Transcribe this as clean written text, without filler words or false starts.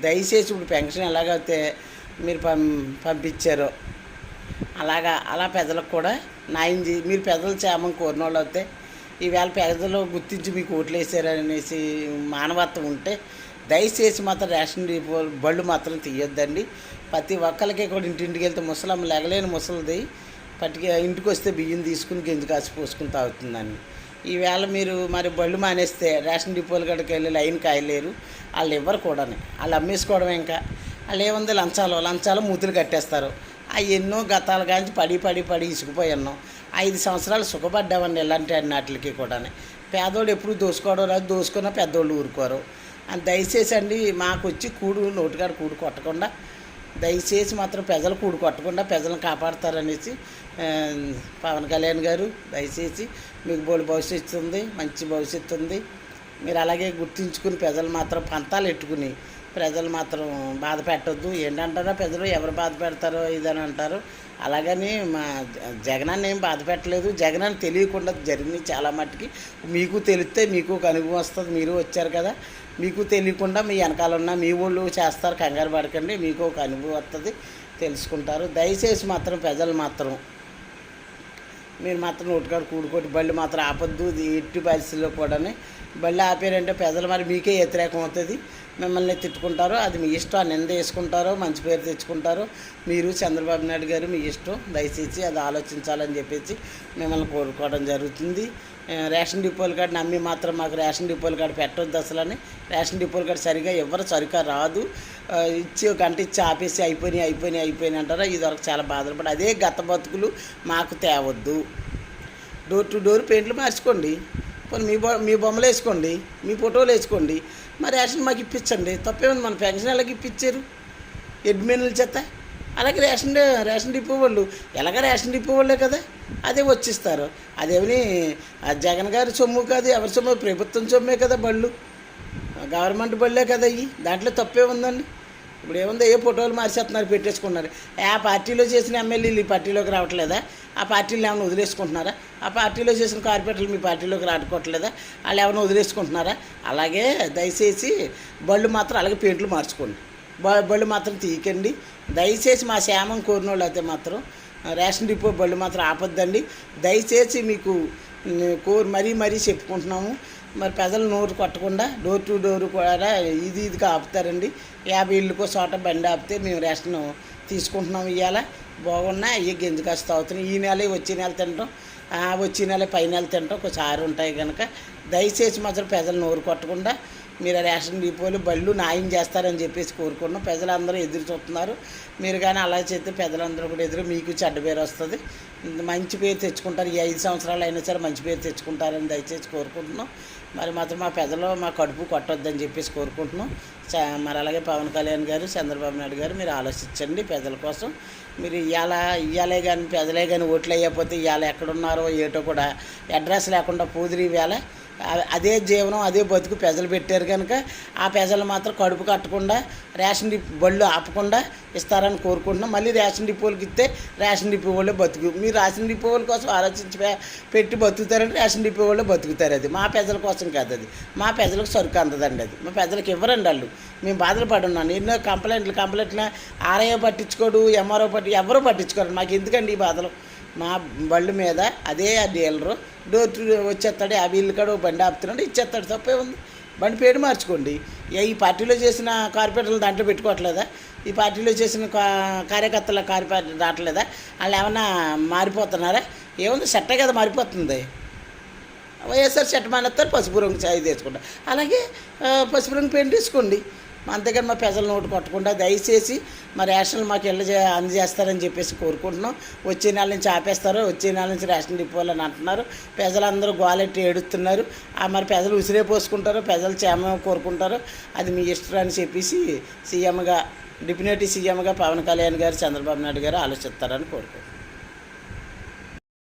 దయచేసి ఇప్పుడు పెన్షన్ ఎలాగైతే మీరు పంపించారో అలా ప్రజలకు కూడా న్యాయం మీరు ప్రజలు క్షేమం కోరిన వాళ్ళు అయితే ఈవేళ ప్రజలు గుర్తించి మీకు ఓట్లు వేసారనేసి మానవత్వం ఉంటే దయచేసి మాత్రం రేషన్ డిపో బళ్ళు మాత్రం తీయొద్దండి. ప్రతి ఒక్కరికి కూడా ఇంటింటికి వెళ్తే ముసలమ్మ లెగలేని ముసలిది ఇంటికి వస్తే బియ్యం తీసుకుని గెంజి కాసి పోసుకుని తాగుతుందండి. ఈవేళ మీరు మరి బళ్ళు మానేస్తే రేషన్ డిపోలు కాడికి వెళ్ళి లైన్ కాయలేరు. వాళ్ళు ఇవ్వరు కూడా, వాళ్ళు అమ్మేసుకోవడం. ఇంకా వాళ్ళు ఏముంది, లంచాలు మూతులు కట్టేస్తారు. అవి ఎన్నో గతాలు కాంచి పడి ఇసుకుపోయాను. 5 సంవత్సరాలు సుఖపడ్డామండి ఇలాంటి అన్నిటికి కూడా. పేదోడు ఎప్పుడు దోసుకోవడం రాదు, దోసుకున్న పెద్దోళ్ళు ఊరుకోరు. దయచేసి అండి మాకు వచ్చి నోటికాడ కూడు కొట్టకుండా దయచేసి మాత్రం ప్రజలు కూడు కొట్టకుండా ప్రజలను కాపాడతారనేసి పవన్ కళ్యాణ్ గారు దయచేసి మీకు బోడి భవిష్యత్తు ఉంది, మంచి భవిష్యత్తు ఉంది. మీరు అలాగే గుర్తించుకుని ప్రజలు మాత్రం పంతాలు ఎట్టుకుని ప్రజలు మాత్రం బాధ పెట్టొద్దు. ఏంటంటారో ప్రజలు ఎవరు బాధ పెడతారో ఇదని అంటారు. అలాగని మా జగనాన్ని ఏం బాధ పెట్టలేదు. జగనాన్ని తెలియకుండా జరిగినాయి చాలా మట్టుకి. మీకు తెలిస్తే మీకు ఒక అనుభవం వస్తుంది. మీరు వచ్చారు కదా, మీకు తెలియకుండా మీ వెనకాల ఉన్న మీ వాళ్ళు చేస్తారు. కంగారు పడకండి, మీకు ఒక అనుభవం వస్తుంది, తెలుసుకుంటారు. దయచేసి మాత్రం ప్రజలు మాత్రం మీరు మాత్రం నోటికాడు కూడుకోటి బళ్ళు మాత్రం ఆపొద్దు. ఎట్టి పరిస్థితుల్లో కూడా బళ్ళు ఆపారంటే ప్రజలు మరి మీకే వ్యతిరేకం అవుతుంది, మిమ్మల్ని తిట్టుకుంటారో. అది మీ ఇష్టం. నింద వేసుకుంటారో మంచి పేరు తెచ్చుకుంటారో మీరు చంద్రబాబు నాయుడు గారు మీ ఇష్టం. దయచేసి అది ఆలోచించాలని చెప్పేసి మిమ్మల్ని కోరుకోవడం జరుగుతుంది. రేషన్ డిపోల కాడ నమ్మి మాత్రం మాకు రేషన్ డిపోల కాడ పెట్టొద్దు అసలని. రేషన్ డిపోల కాడ సరిగా ఎవరు సరిగా రాదు. ఇచ్చి ఒక గంట ఇచ్చి ఆపేసి అయిపోయినాయి అంటారా. ఇది వరకు చాలా బాధపడి అదే గత బతుకులు మాకు తేవద్దు. డోర్ టు డోర్ పెయింట్లు మార్చుకోండి, పోనీ మీ బొమ్మలు వేసుకోండి, మీ ఫోటోలు వేసుకోండి. మరి రేషన్ మాకు ఇప్పించండి, తప్పేముంది. మన పెన్షన్ ఎలాగ ఇప్పించారు అడ్మిన్ల చేత. అలాగే రేషన్ డిపో వాళ్ళు ఎలాగ రేషన్ డిపో వాళ్ళే కదా, అదే వచ్చిస్తారు. అదేమని జగన్ గారి సొమ్ము కాదు, ఎవరి సొమ్ము, ప్రభుత్వం సొమ్మే కదా బళ్ళు, గవర్నమెంట్ బళ్ళే కదా అయ్యి. దాంట్లో తప్పే ఉందండి. ఇప్పుడు ఏముందో ఏ ఫోటోలు మార్చేస్తున్నారు, పెట్టేసుకున్నారు. ఆ పార్టీలో చేసిన ఎమ్మెల్యేలు ఈ పార్టీలోకి రావట్లేదా? ఆ పార్టీలు ఏమైనా వదిలేసుకుంటున్నారా? ఆ పార్టీలో చేసిన కార్పొరేటర్లు మీ పార్టీలోకి రాడుకోవట్లేదా? వాళ్ళు ఏమైనా వదిలేసుకుంటున్నారా? అలాగే దయచేసి బళ్ళు మాత్రం అలాగే పెయింట్లు మార్చుకోండి, బళ్ళు మాత్రం తీయకండి. దయచేసి మా క్షేమం కోరిన వాళ్ళు అయితే మాత్రం రేషన్ డిపో బళ్ళు మాత్రం ఆపొద్దండి. దయచేసి మీకు మరీ చెప్పుకుంటున్నాము. మరి ప్రజలు నోరు కొట్టకుండా డోర్ టు డోర్ కూడా ఇదిగా ఆపుతారండి. 50 ఇళ్ళకో చోట బండి ఆపితే మేము రేషన్ తీసుకుంటున్నాం. ఇవాళ బాగున్నా అయ్యి గెంజి కాస్త అవుతున్నాయి. ఈ నెల వచ్చే నెల తినటం, వచ్చే నెల పై నెల తినటం ఒకసారి ఉంటాయి కనుక దయచేసి మాత్రం ప్రజలు నోరు కొట్టకుండా మీరు రేషన్ డిపోలు బళ్ళు న్యాయం చేస్తారని చెప్పేసి కోరుకున్నాం. ప్రజలందరూ ఎదురు చూస్తున్నారు. మీరు కానీ అలా చేస్తే ప్రజలందరూ కూడా మీకు చెడ్డ పేరు వస్తుంది, మంచి పేరు తెచ్చుకుంటారు. ఈ 5 సంవత్సరాలు అయినా సరే మంచి పేరు తెచ్చుకుంటారని దయచేసి కోరుకుంటున్నాం. మరి మాత్రం మా ప్రజలు మా కడుపు కొట్టొద్దని చెప్పేసి కోరుకుంటున్నాం. మరి అలాగే పవన్ కళ్యాణ్ గారు, చంద్రబాబు నాయుడు గారు మీరు ఆలోచించండి ప్రజల కోసం. మీరు ఇవాళే కానీ ప్రజలే కానీ ఓట్లు వేయకపోతే ఇవాళ ఎక్కడున్నారో ఏటో కూడా అడ్రస్ లేకుండా పూదిరి వేళ అదే జీవనం అదే బతుకు ప్రజలు పెట్టారు కనుక ఆ ప్రజలు మాత్రం కడుపు కట్టకుండా రేషన్ బళ్ళు ఆపకుండా ఇస్తారని కోరుకుంటున్నాం. మళ్ళీ రేషన్ డిపోలకి ఇస్తే రేషన్ డిపో వాళ్ళే బతుకు. మీరు రేషన్ డిపో వాళ్ళ కోసం ఆలోచించి పెట్టి బతుకుతారంటే రేషన్ డిపో వాళ్ళే బతుకుతారు. అది మా ప్రజల కోసం కాదు, అది మా ప్రజలకు సరుకు అందదండి. అది మా ప్రజలకు ఇవ్వరండి వాళ్ళు. మేము బాధలు పడున్నాను. ఎన్నో కంప్లైంట్లు ఆర్ఐఓ పట్టించుకోడు, ఎంఆర్ఓ ఎవరూ పట్టించుకోరు. మాకు ఎందుకండి ఈ బాధలు? మా బళ్ళు మీద అదే ఆ డీలరు డోర్ టు వచ్చేస్తాడు, 50 ఇళ్ళు కాడ బండి ఆపుతున్నాడు, ఇచ్చేస్తాడు. తప్పే ఉంది. బండి పేరు మార్చుకోండి. ఈ పార్టీలో చేసిన కార్పొరేటర్లు దాంట్లో పెట్టుకోవట్లేదా? ఈ పార్టీలో చేసిన కార్యకర్తల కార్పొరేటర్ రావట్లేదా? వాళ్ళు ఏమన్నా మారిపోతున్నారా? ఏముంది, సెట్టే కదా మారిపోతుంది. వైఎస్ఆర్ సెట్ మానేస్తారు, పసుపు రంగు చాయ్ తెచ్చుకుంటారు. అలాగే పసుపు రంగు పెయింట్ వేసుకోండి. అంతేగాని మా ప్రజలు నోటు కొట్టకుండా దయచేసి మా రేషన్లు మాకు అందజేస్తారని చెప్పేసి కోరుకుంటున్నాం. వచ్చే నెల నుంచి ఆపేస్తారు, వచ్చే నెల నుంచి రేషన్ డిపోలు అని అంటున్నారు. ప్రజలందరూ గోలెట్టి ఏడుస్తున్నారు. మరి ప్రజలు ఉసిరే పోసుకుంటారో ప్రజలు క్షేమం కోరుకుంటారో అది మీ ఇష్టం అని చెప్పేసి డిప్యూటీ సీఎంగా పవన్ కళ్యాణ్ గారు, చంద్రబాబు నాయుడు గారు ఆలోచిస్తారని కోరుకుంటున్నాను.